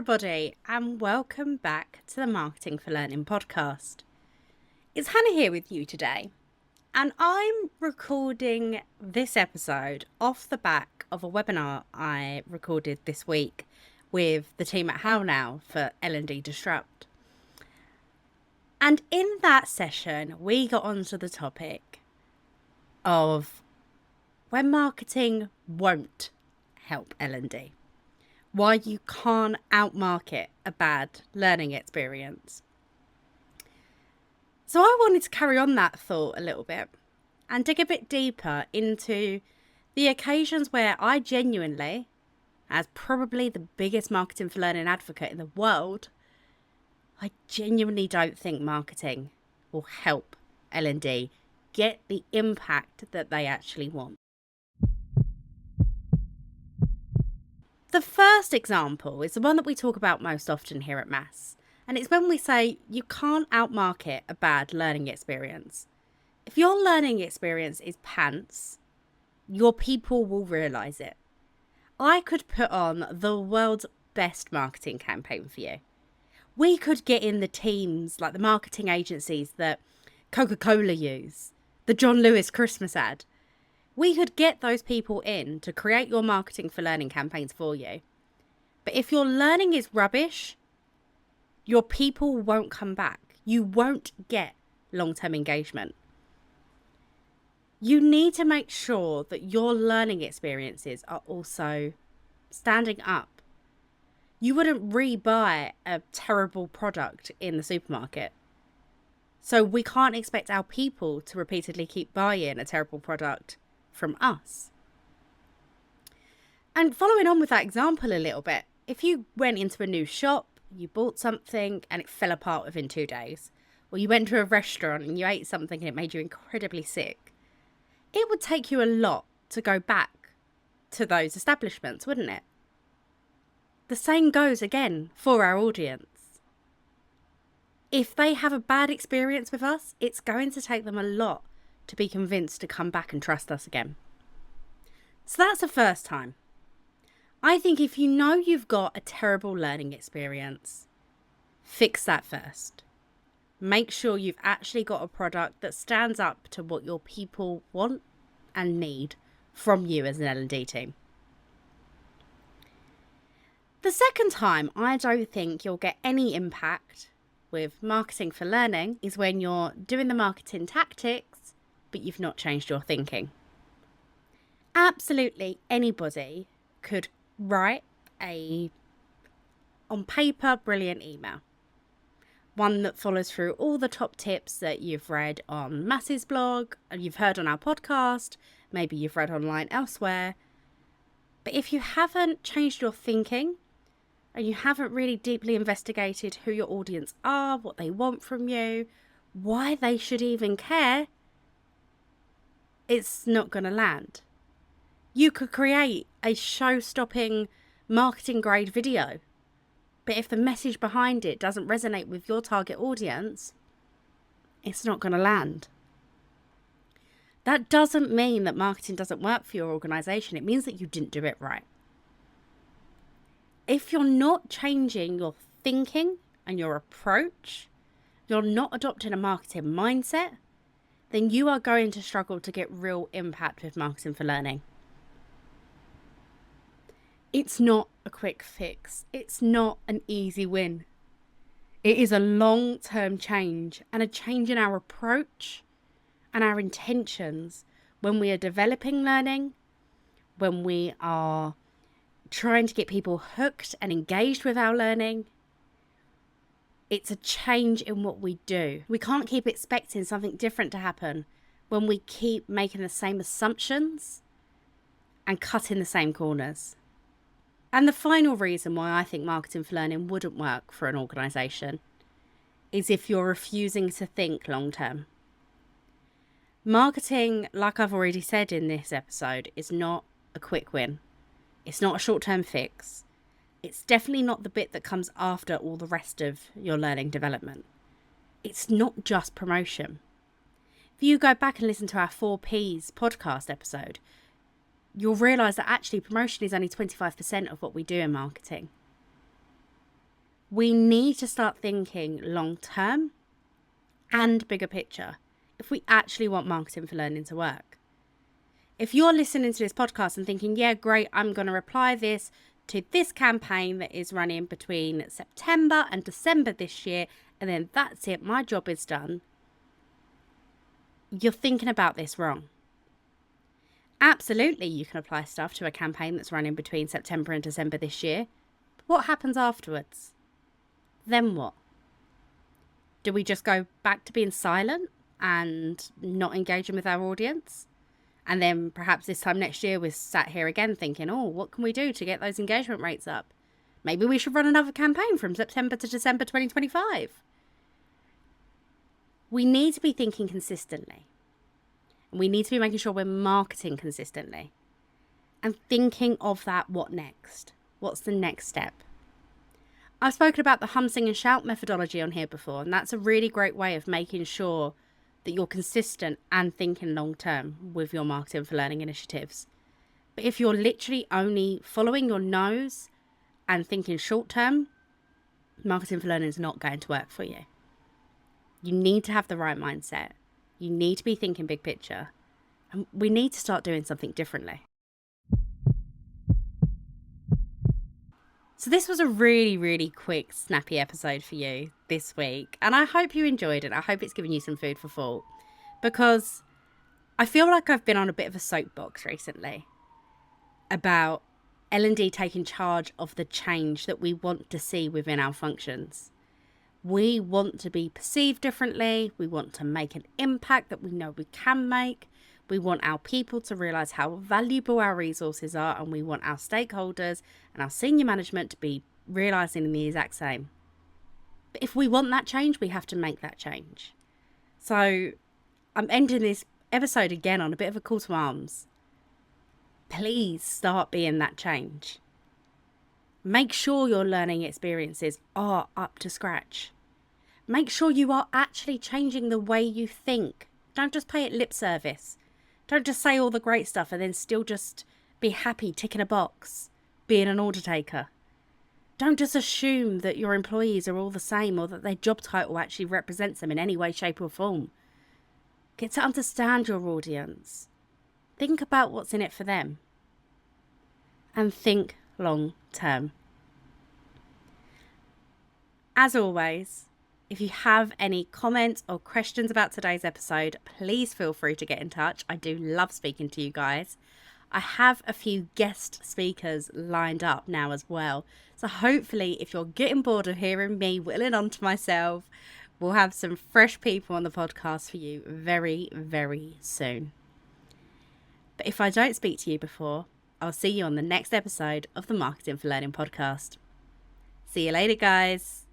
everybody, and welcome back to the Marketing for Learning podcast. It's Hannah here with you today, and I'm recording this episode off the back of a webinar I recorded this week with the team at How Now for L&D Disrupt. And in that session, we got onto the topic of when marketing won't help L&D. Why you can't outmarket a bad learning experience. So I wanted to carry on that thought a little bit and dig a bit deeper into the occasions where I genuinely, as probably the biggest marketing for learning advocate in the world, I genuinely don't think marketing will help L&D get the impact that they actually want. The first example is the one that we talk about most often here at Mass, and it's when we say you can't outmarket a bad learning experience. If your learning experience is pants, your people will realise it. I could put on the world's best marketing campaign for you. We could get in the teams, like the marketing agencies that Coca-Cola use, the John Lewis Christmas ad. We could get those people in to create your marketing for learning campaigns for you. But if your learning is rubbish, your people won't come back. You won't get long-term engagement. You need to make sure that your learning experiences are also standing up. You wouldn't rebuy a terrible product in the supermarket. So we can't expect our people to repeatedly keep buying a terrible product from us. And following on with that example a little bit, if you went into a new shop, you bought something and it fell apart within 2 days, or you went to a restaurant and you ate something and it made you incredibly sick, it would take you a lot to go back to those establishments, wouldn't it? The same goes again for our audience. If they have a bad experience with us, it's going to take them a lot to be convinced to come back and trust us again. So that's the first time. I think if you know you've got a terrible learning experience, fix that first. Make sure you've actually got a product that stands up to what your people want and need from you as an L&D team. The second time I don't think you'll get any impact with marketing for learning is when you're doing the marketing tactics but you've not changed your thinking. Absolutely anybody could write on paper, brilliant email. One that follows through all the top tips that you've read on Mass's blog, and you've heard on our podcast, maybe you've read online elsewhere. But if you haven't changed your thinking, and you haven't really deeply investigated who your audience are, what they want from you, why they should even care, it's not going to land. You could create a show-stopping marketing-grade video, but if the message behind it doesn't resonate with your target audience, it's not going to land. That doesn't mean that marketing doesn't work for your organisation. It means that you didn't do it right. If you're not changing your thinking and your approach, you're not adopting a marketing mindset, then you are going to struggle to get real impact with marketing for learning. It's not a quick fix. It's not an easy win. It is a long-term change, and a change in our approach and our intentions when we are developing learning, when we are trying to get people hooked and engaged with our learning. It's a change in what we do. We can't keep expecting something different to happen when we keep making the same assumptions and cutting the same corners. And the final reason why I think marketing for learning wouldn't work for an organisation is if you're refusing to think long term. Marketing, like I've already said in this episode, is not a quick win. It's not a short-term fix. It's definitely not the bit that comes after all the rest of your learning development. It's not just promotion. If you go back and listen to our 4Ps podcast episode, you'll realise that actually promotion is only 25% of what we do in marketing. We need to start thinking long term and bigger picture if we actually want marketing for learning to work. If you're listening to this podcast and thinking, yeah, great, I'm going to apply this to this campaign that is running between September and December this year, and then that's it, my job is done, you're thinking about this wrong. Absolutely, you can apply stuff to a campaign that's running between September and December this year. But what happens afterwards? Then what? Do we just go back to being silent and not engaging with our audience? And then perhaps this time next year we're sat here again thinking, oh, what can we do to get those engagement rates up? Maybe we should run another campaign from September to December 2025. We need to be thinking consistently. We need to be making sure we're marketing consistently and thinking of that what next? What's the next step? I've spoken about the hum, sing and shout methodology on here before, and that's a really great way of making sure that you're consistent and thinking long term with your marketing for learning initiatives. But if you're literally only following your nose and thinking short term, marketing for learning is not going to work for you. You need to have the right mindset. You need to be thinking big picture. And we need to start doing something differently. So this was a really, really quick, snappy episode for you this week. And I hope you enjoyed it. I hope it's given you some food for thought. Because I feel like I've been on a bit of a soapbox recently about L&D taking charge of the change that we want to see within our functions. We want to be perceived differently. We want to make an impact that we know we can make. We want our people to realise how valuable our resources are, and we want our stakeholders and our senior management to be realising the exact same. But if we want that change, we have to make that change. So I'm ending this episode again on a bit of a call to arms. Please start being that change. Make sure your learning experiences are up to scratch. Make sure you are actually changing the way you think. Don't just pay it lip service. Don't just say all the great stuff and then still just be happy ticking a box, being an order taker. Don't just assume that your employees are all the same or that their job title actually represents them in any way, shape or form. Get to understand your audience. Think about what's in it for them. And think long term. As always, if you have any comments or questions about today's episode, please feel free to get in touch. I do love speaking to you guys. I have a few guest speakers lined up now as well. So hopefully if you're getting bored of hearing me whittling on to myself, we'll have some fresh people on the podcast for you very, very soon. But if I don't speak to you before, I'll see you on the next episode of the Marketing for Learning podcast. See you later, guys.